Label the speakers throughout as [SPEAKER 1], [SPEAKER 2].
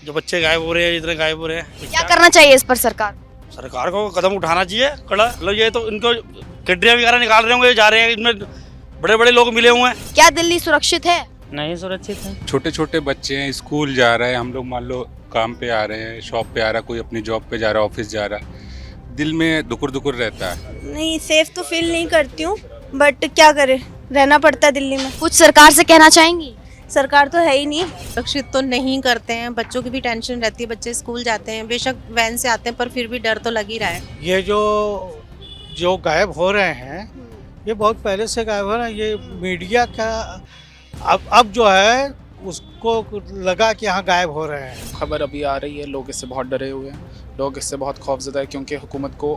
[SPEAKER 1] जो बच्चे गायब हो रहे हैं, इतने गायब हो रहे हैं, तो
[SPEAKER 2] क्या करना चाहिए इस पर सरकार को?
[SPEAKER 1] सरकार को कदम उठाना चाहिए कड़ा। मतलब ये तो इनको गड्डियाँ वगैरह निकाल रहे होंगे, जा रहे हैं, इनमें बड़े बड़े लोग मिले हुए हैं।
[SPEAKER 2] क्या दिल्ली सुरक्षित है?
[SPEAKER 3] नहीं सुरक्षित है।
[SPEAKER 4] छोटे छोटे बच्चे हैं, स्कूल जा रहे हैं, हम लोग मान लो काम पे आ रहे हैं, शॉप पे आ रहा है, कोई अपनी जॉब पे जा रहा है, ऑफिस जा रहा है, दिल में दुकुर दुकुर रहता है।
[SPEAKER 5] नहीं, सेफ तो फील नहीं करती हूँ, बट क्या करें, रहना पड़ता है दिल्ली में।
[SPEAKER 2] कुछ सरकार से कहना चाहेंगी?
[SPEAKER 5] सरकार तो है ही नहीं।
[SPEAKER 6] सुरक्षित तो नहीं करते हैं, बच्चों की भी टेंशन रहती है, बच्चे स्कूल जाते हैं, बेशक वैन से आते हैं पर फिर भी डर तो लग ही रहा है।
[SPEAKER 7] ये जो गायब हो रहे हैं, ये बहुत पहले से गायब हो रहे हैं। ये मीडिया का अब जो है उसको लगा कि यहाँ गायब हो रहे हैं।
[SPEAKER 8] खबर अभी आ रही है, लोग इससे बहुत डरे हुए हैं, लोग इससे बहुत खौफजदा है, क्योंकि हुकूमत को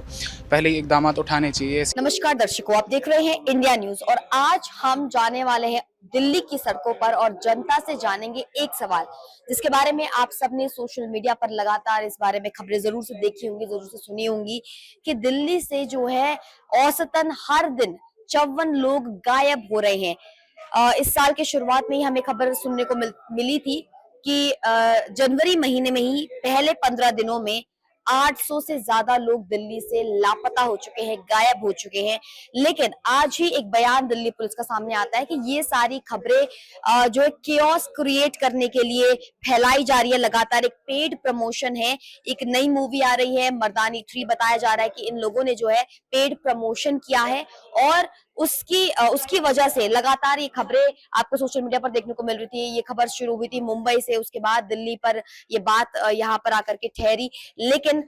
[SPEAKER 8] पहले ही इकदाम उठाने चाहिए।
[SPEAKER 2] नमस्कार दर्शकों, आप देख रहे हैं इंडिया न्यूज और आज हम जाने वाले हैं दिल्ली की सड़कों पर और जनता से जानेंगे एक सवाल जिसके बारे में आप सबने सोशल मीडिया पर लगातार इस बारे में खबरें जरूर से देखी होंगी, जरूर से सुनी होंगी कि दिल्ली से जो है औसतन हर दिन 54 लोग गायब हो रहे हैं। इस साल के शुरुआत में ही हमें खबर सुनने को मिली थी कि जनवरी महीने में ही पहले 15 दिनों में 800 से ज्यादा लोग दिल्ली से लापता हो चुके हैं, गायब हो चुके हैं। लेकिन आज ही एक बयान दिल्ली पुलिस का सामने आता है कि ये सारी खबरें जो है केओस क्रिएट करने के लिए फैलाई जा रही है। लगातार एक पेड प्रमोशन है, एक नई मूवी आ रही है मर्दानी 3, बताया जा रहा है कि इन लोगों ने जो है पेड प्रमोशन किया है और उसकी वजह से लगातार ये खबरें आपको सोशल मीडिया पर देखने को मिल रही थी। ये खबर शुरू हुई थी मुंबई से, उसके बाद दिल्ली पर ये बात यहाँ पर आकर के ठहरी। लेकिन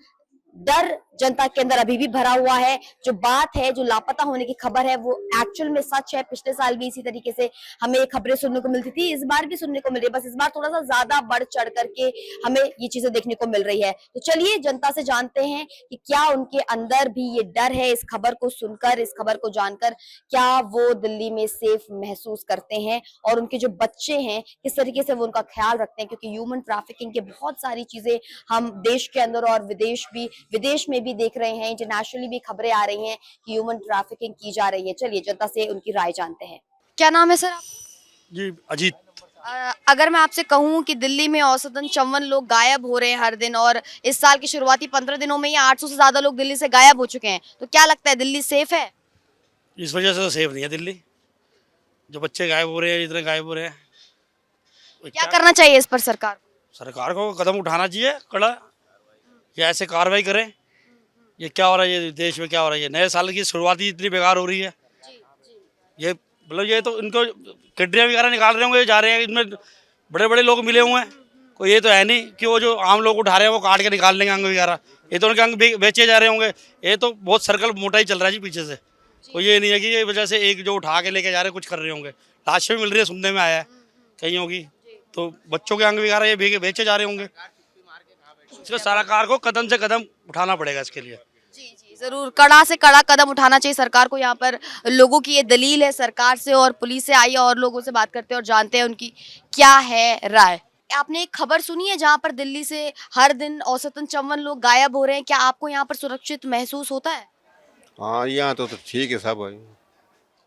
[SPEAKER 2] डर जनता के अंदर अभी भी भरा हुआ है। जो बात है, जो लापता होने की खबर है, वो एक्चुअल में सच है। पिछले साल भी इसी तरीके से हमें खबरें सुनने को मिलती थी, इस बार भी सुनने को मिल रही है, बस इस बार थोड़ा सा ज्यादा बढ़ चढ़ करके हमें ये चीजें देखने को मिल रही है। तो चलिए जनता से जानते हैं कि क्या उनके अंदर भी ये डर है। इस खबर को सुनकर, इस खबर को जानकर क्या वो दिल्ली में सेफ महसूस करते हैं और उनके जो बच्चे हैं किस तरीके से वो उनका ख्याल रखते हैं, क्योंकि ह्यूमन ट्रैफिकिंग के बहुत सारी चीजें हम देश के अंदर और विदेश में भी देख रहे हैं। इंटरनेशनली भी खबरें आ रही हैं कि ह्यूमन ट्रैफिकिंग की जा रही है। चलिए जनता से उनकी राय जानते हैं। क्या नाम है सर आपका?
[SPEAKER 1] जी अजीत।
[SPEAKER 2] अगर मैं आपसे कहूं कि दिल्ली में औसतन 54 लोग गायब हो रहे हैं हर दिन और इस साल के शुरुआती 15 दिनों में ही 800 से ज्यादा लोग दिल्ली से गायब हो चुके हैं, तो क्या लगता है दिल्ली सेफ है?
[SPEAKER 1] इस वजह से तो सेफ नहीं है दिल्ली। जो बच्चे गायब हो रहे हैं, इतने गायब हो रहे हैं, तो
[SPEAKER 2] क्या करना चाहिए इस पर सरकार को?
[SPEAKER 1] सरकार को कदम उठाना चाहिए कड़ा, कि ऐसे कार्रवाई करें। ये क्या हो रहा है, ये देश में क्या हो रहा है? ये नए साल की शुरुआत ही इतनी बेकार हो रही है। ये मतलब ये तो इनको गड्डियाँ वगैरह निकाल रहे होंगे, जा रहे हैं, इनमें बड़े बड़े लोग मिले हुए हैं। कोई ये तो है नहीं कि वो जो आम लोग उठा रहे हैं वो काट के निकाल लेंगे अंग वगैरह। ये तो उनके अंग बेचे जा रहे होंगे। ये तो बहुत सर्कल मोटा ही चल रहा है जी पीछे से। कोई ये नहीं है कि ये वजह से एक जो उठा के लेके जा रहे हैं कुछ कर रहे होंगे। लाश भी मिल रही है, सुनने में आया है कहीं होगी, तो बच्चों के अंग वगैरह ये बेचे जा रहे होंगे। इसका सरकार को कदम से कदम उठाना पड़ेगा इसके लिए।
[SPEAKER 2] जी जरूर, कड़ा से कड़ा कदम उठाना चाहिए सरकार को। यहाँ पर लोगों की ये दलील है सरकार से और पुलिस से। आइए और लोगों से बात करते हैं और जानते हैं उनकी क्या है राय। आपने एक खबर सुनी है जहाँ पर दिल्ली से हर दिन औसतन 54 लोग गायब हो रहे हैं, क्या आपको यहाँ पर सुरक्षित महसूस होता है?
[SPEAKER 9] हाँ, यहाँ तो ठीक है सब।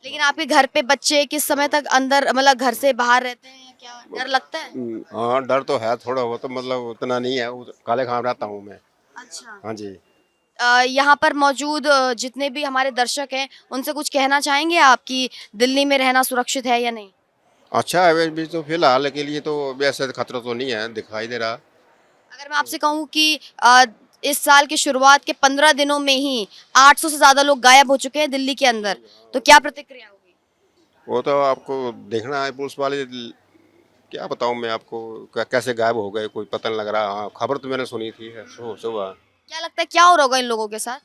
[SPEAKER 2] लेकिन आपके घर पे बच्चे किस समय तक अंदर, मतलब घर से बाहर रहते हैं या क्या डर लगता है?
[SPEAKER 9] हाँ, डर तो है थोड़ा, वो तो मतलब उतना नहीं है। काले खाम रहता हूँ मैं।
[SPEAKER 2] अच्छा।
[SPEAKER 9] हाँ जी।
[SPEAKER 2] यहाँ पर मौजूद जितने भी हमारे दर्शक हैं उनसे कुछ कहना चाहेंगे आप कि दिल्ली में रहना सुरक्षित है या नहीं?
[SPEAKER 9] अच्छा है भी, तो फिलहाल के लिए तो वैसे खतरा तो नहीं है, दिखाई दे रहा।
[SPEAKER 2] अगर मैं आपसे कहूँ कि इस साल की शुरुआत के 15 दिनों में ही 800 से ज्यादा लोग गायब हो चुके हैं दिल्ली के अंदर, तो क्या प्रतिक्रिया होगी?
[SPEAKER 9] वो तो आपको देखना है, पुलिस वाले क्या बताऊँ मैं आपको, कैसे गायब हो गए कोई पता नहीं लग रहा। हाँ, खबर तो मैंने सुनी थी सुबह।
[SPEAKER 2] क्या लगता है क्या हो रहा होगा इन लोगों के साथ?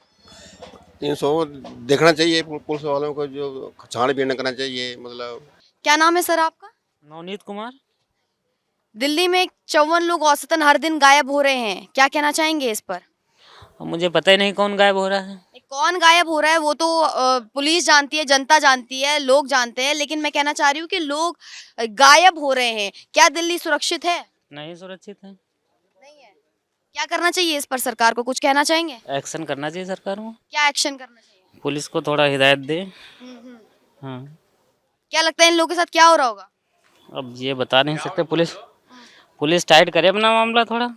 [SPEAKER 9] 300 देखना चाहिए पुलिस वालों को, जो छानबीन करना चाहिए मतलब।
[SPEAKER 2] क्या नाम है सर आपका?
[SPEAKER 3] नवनीत कुमार।
[SPEAKER 2] दिल्ली में 54 लोग औसतन हर दिन गायब हो रहे हैं, क्या कहना चाहेंगे इस पर?
[SPEAKER 3] अब मुझे पता ही नहीं कौन गायब हो रहा है।
[SPEAKER 2] कौन गायब हो रहा है वो तो पुलिस जानती है, जनता जानती है, लोग जानते हैं, लेकिन मैं कहना चाह रही हूँ कि लोग गायब हो रहे हैं, क्या दिल्ली सुरक्षित है?
[SPEAKER 3] नहीं सुरक्षित है।
[SPEAKER 2] नहीं है। क्या करना चाहिए इस पर सरकार को, कुछ कहना चाहेंगे?
[SPEAKER 3] एक्शन करना चाहिए सरकार को।
[SPEAKER 2] क्या एक्शन करना चाहिए?
[SPEAKER 3] पुलिस को थोड़ा हिदायत दे। हाँ।
[SPEAKER 2] क्या लगता है इन लोगों के साथ क्या हो रहा होगा?
[SPEAKER 3] अब ये बता नहीं सकते, पुलिस पुलिस टाइट करे अपना मामला थोड़ा,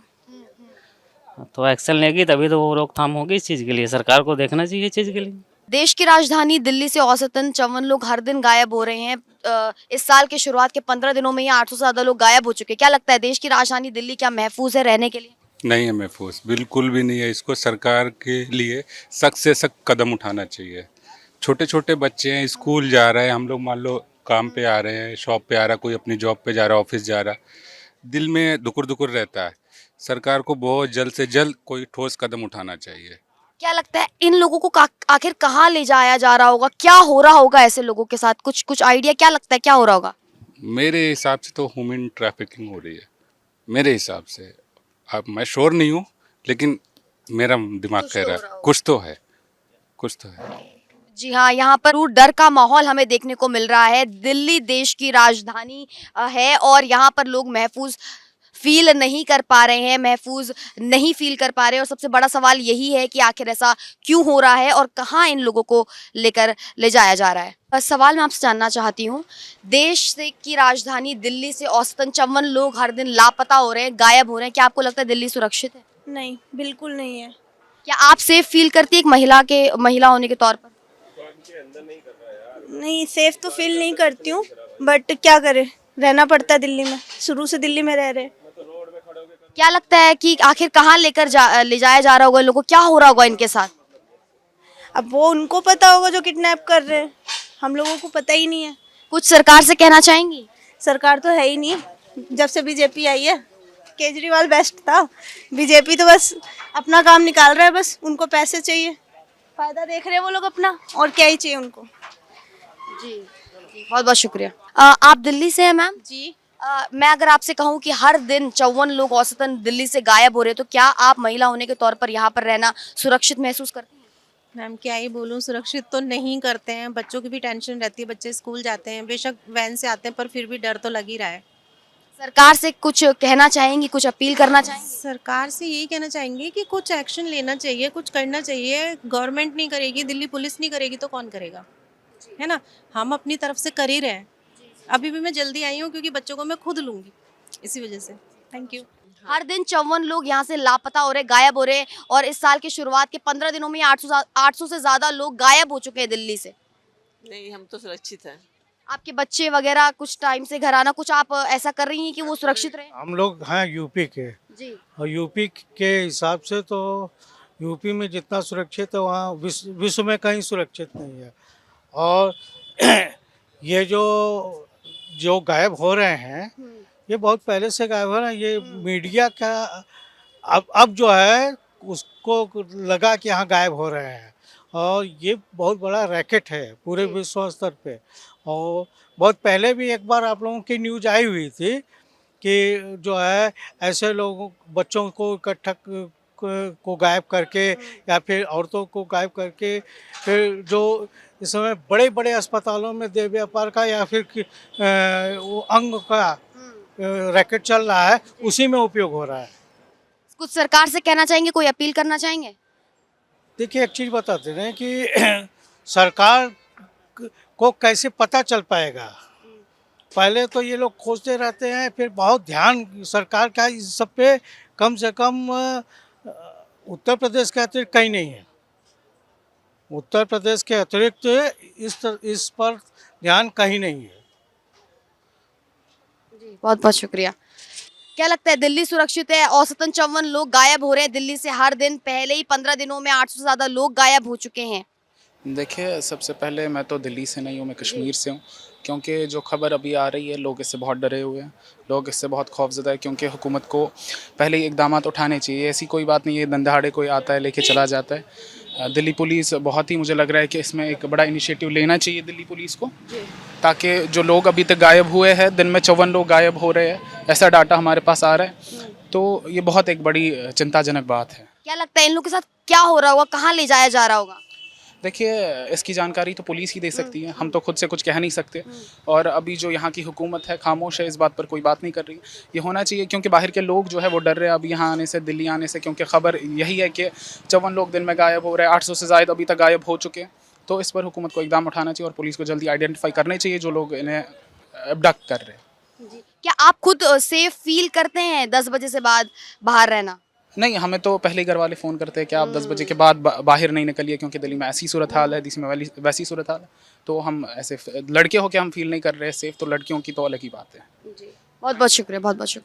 [SPEAKER 3] तो एक्शन लेगी तभी तो वो रोकथाम होगी इस चीज़ के लिए। सरकार को देखना चाहिए इस चीज़ के लिए।
[SPEAKER 2] देश की राजधानी दिल्ली से औसतन 54 लोग हर दिन गायब हो रहे हैं। इस साल के शुरुआत के 15 दिनों में ही 800 से ज्यादा लोग गायब हो चुके हैं। क्या लगता है देश की राजधानी दिल्ली क्या महफूज है रहने के लिए?
[SPEAKER 4] नहीं है महफूज, बिल्कुल भी नहीं है। इसको सरकार के लिए सख्त से सख्त कदम उठाना चाहिए। छोटे छोटे बच्चे हैं, स्कूल जा रहे हैं, हम लोग मान लो काम पे आ रहे हैं, शॉप पे आ रहा, कोई अपनी जॉब पे जा रहा, ऑफिस जा रहा, दिल में दुकुर दुकुर रहता है। सरकार को बहुत जल्द से जल्द कोई ठोस कदम उठाना चाहिए।
[SPEAKER 2] क्या लगता है इन लोगों को आखिर कहाँ ले जाया जा रहा होगा? क्या हो रहा होगा ऐसे लोगों के साथ? कुछ आइडिया क्या लगता है क्या हो रहा होगा?
[SPEAKER 4] मेरे हिसाब से तो ह्यूमन ट्रैफिकिंग हो रही है, मेरे हिसाब से। अब मैं श्योर नहीं हूँ, लेकिन मेरा दिमाग
[SPEAKER 2] कुछ
[SPEAKER 4] कह
[SPEAKER 2] तो
[SPEAKER 4] रहा
[SPEAKER 2] हो रहा
[SPEAKER 4] है
[SPEAKER 2] होगा।
[SPEAKER 4] कुछ तो है, कुछ तो है।
[SPEAKER 2] जी हाँ, यहाँ पर डर का माहौल हमें देखने को मिल रहा है। दिल्ली देश की राजधानी है और यहाँ पर लोग महफूज फील नहीं कर पा रहे हैं, महफूज नहीं फील कर पा रहे हैं। और सबसे बड़ा सवाल यही है कि आखिर ऐसा क्यों हो रहा है और कहाँ इन लोगों को लेकर ले जाया जा रहा है। बस सवाल मैं आपसे जानना चाहती हूँ, देश से की राजधानी दिल्ली से औसतन 54 लोग हर दिन लापता हो रहे हैं, गायब हो रहे हैं। क्या आपको लगता है दिल्ली सुरक्षित है?
[SPEAKER 5] नहीं, बिल्कुल नहीं है।
[SPEAKER 2] क्या आप सेफ फील करती है एक महिला होने के तौर पर?
[SPEAKER 5] नहीं, सेफ तो फील नहीं करती हूँ, बट क्या करें, रहना पड़ता है दिल्ली में। शुरू से दिल्ली में रह रहे हैं।
[SPEAKER 2] क्या लगता है कि आखिर कहाँ ले जाया जा रहा होगा? इन लोगों को क्या हो रहा होगा इनके साथ?
[SPEAKER 5] अब वो उनको पता होगा जो किडनैप कर रहे हैं, हम लोगों को पता ही नहीं है।
[SPEAKER 2] कुछ सरकार से कहना चाहेंगी?
[SPEAKER 5] सरकार तो है ही नहीं, जब से बीजेपी आई है। केजरीवाल बेस्ट था, बीजेपी तो बस अपना काम निकाल रहा है, बस उनको पैसे चाहिए, फायदा देख रहे हैं वो लोग अपना, और क्या ही चाहिए उनको।
[SPEAKER 2] जी, बहुत बहुत शुक्रिया। आप दिल्ली से हैं मैम?
[SPEAKER 6] जी,
[SPEAKER 2] मैं अगर आपसे कहूँ कि हर दिन 54 लोग औसतन दिल्ली से गायब हो रहे हैं, तो क्या आप महिला होने के तौर पर यहाँ पर रहना सुरक्षित महसूस करती हैं?
[SPEAKER 6] मैम क्या ही बोलूँ, सुरक्षित तो नहीं करते हैं। बच्चों की भी टेंशन रहती है, बच्चे स्कूल जाते हैं, बेशक वैन से आते हैं, पर फिर भी डर तो लग ही रहा है।
[SPEAKER 2] सरकार से कुछ कहना चाहेंगी, कुछ अपील करना चाहेंगी?
[SPEAKER 6] सरकार से यही कहना चाहेंगे कि कुछ एक्शन लेना चाहिए, कुछ करना चाहिए। गवर्नमेंट नहीं करेगी, दिल्ली पुलिस नहीं करेगी तो कौन करेगा, है ना? हम अपनी तरफ से कर ही रहे हैं। अभी भी मैं जल्दी आई हूँ क्योंकि बच्चों को मैं खुद लूँगी, इसी वजह से। Thank you.
[SPEAKER 2] हर दिन 54 लोग यहाँ से लापता हो रहे, गायब हो रहे, और इस साल की शुरुआत के 15 दिनों में 800 से ज्यादा लोग गायब हो चुके हैं दिल्ली से।
[SPEAKER 10] नहीं, हम तो सुरक्षित हैं।
[SPEAKER 2] आपके बच्चे वगैरह कुछ टाइम से घर आना, कुछ आप ऐसा कर रही हैं कि वो सुरक्षित रहे?
[SPEAKER 7] हम लोग हैं यूपी के,
[SPEAKER 2] जी।
[SPEAKER 7] और यूपी के हिसाब से तो यूपी में जितना सुरक्षित है वहाँ विश्व में कहीं सुरक्षित नहीं है। और ये जो गायब हो रहे हैं, ये बहुत पहले से गायब हो रहे हैं। ये मीडिया का अब जो है उसको लगा कि यहाँ गायब हो रहे हैं, और ये बहुत बड़ा रैकेट है पूरे विश्व स्तर पे। और बहुत पहले भी एक बार आप लोगों की न्यूज़ आई हुई थी कि जो है ऐसे लोगों बच्चों को इकट्ठा को गायब करके या फिर औरतों को गायब करके, फिर जो इस समय बड़े बड़े अस्पतालों में देह व्यापार का या फिर वो अंग का रैकेट चल रहा है, उसी में उपयोग हो रहा है।
[SPEAKER 2] कुछ सरकार से कहना चाहेंगे, कोई अपील करना चाहेंगे?
[SPEAKER 7] देखिए, एक चीज़ बताते हैं कि सरकार को कैसे पता चल पाएगा। पहले तो ये लोग खोजते रहते हैं, फिर बहुत ध्यान सरकार का इस सब पे कम से कम उत्तर प्रदेश के अतिरिक्त कहीं नहीं है। उत्तर प्रदेश के अतिरिक्त इस पर ध्यान कहीं नहीं है।
[SPEAKER 2] जी, बहुत बहुत शुक्रिया। क्या लगता है दिल्ली सुरक्षित है? औसतन 54 लोग गायब हो रहे हैं दिल्ली से हर दिन। पहले ही 15 दिनों में 800 से ज़्यादा लोग गायब हो चुके हैं।
[SPEAKER 8] देखिए, सबसे पहले मैं तो दिल्ली से नहीं हूँ, मैं कश्मीर से हूँ। क्योंकि जो खबर अभी आ रही है, लोग इससे बहुत डरे हुए हैं, लोग इससे बहुत खौफज़दा है। क्योंकि हुकूमत को पहले ही इक़दामात उठाने चाहिए। ऐसी कोई बात नहीं है दिन दहाड़े कोई आता है लेके चला जाता है। दिल्ली पुलिस बहुत ही, मुझे लग रहा है कि इसमें एक बड़ा इनिशिएटिव लेना चाहिए दिल्ली पुलिस को, ताकि जो लोग अभी तक गायब हुए हैं, दिन में 54 लोग गायब हो रहे हैं, ऐसा डाटा हमारे पास आ रहा है। तो ये बहुत एक बड़ी चिंताजनक बात है।
[SPEAKER 2] क्या लगता है इन लोगों के साथ क्या हो रहा होगा, कहाँ ले जाया जा रहा होगा?
[SPEAKER 8] देखिए, इसकी जानकारी तो पुलिस ही दे सकती है, हम तो खुद से कुछ कह नहीं सकते। और अभी जो यहाँ की हुकूमत है खामोश है, इस बात पर कोई बात नहीं कर रही। ये होना चाहिए, क्योंकि बाहर के लोग जो है वो डर रहे हैं अब यहाँ आने से, दिल्ली आने से। क्योंकि ख़बर यही है कि 54 लोग दिन में गायब हो रहे हैं, 800 से ज़ायद अभी तक गायब हो चुके हैं। तो इस पर हुकूमत को इकदाम उठाना चाहिए और पुलिस को जल्दी आइडेंटिफाई करने चाहिए जो लोग इन्हें अबडक्ट कर रहे हैं।
[SPEAKER 2] क्या आप खुद सेफ फील करते हैं 10 बजे से बाद बाहर रहना?
[SPEAKER 8] नहीं, हमें तो पहले ही घर वाले फ़ोन करते हैं कि आप 10 बजे के बाद बाहर नहीं निकलिए, क्योंकि दिल्ली में ऐसी सूरत हाल है, दिल्ली में वैसी सूरत हाल है। तो हम ऐसे लड़के होके हम फील नहीं कर रहे सेफ, तो लड़कियों की तो अलग ही बात है।
[SPEAKER 2] बहुत बहुत शुक्रिया, बहुत बहुत शुक्रिया।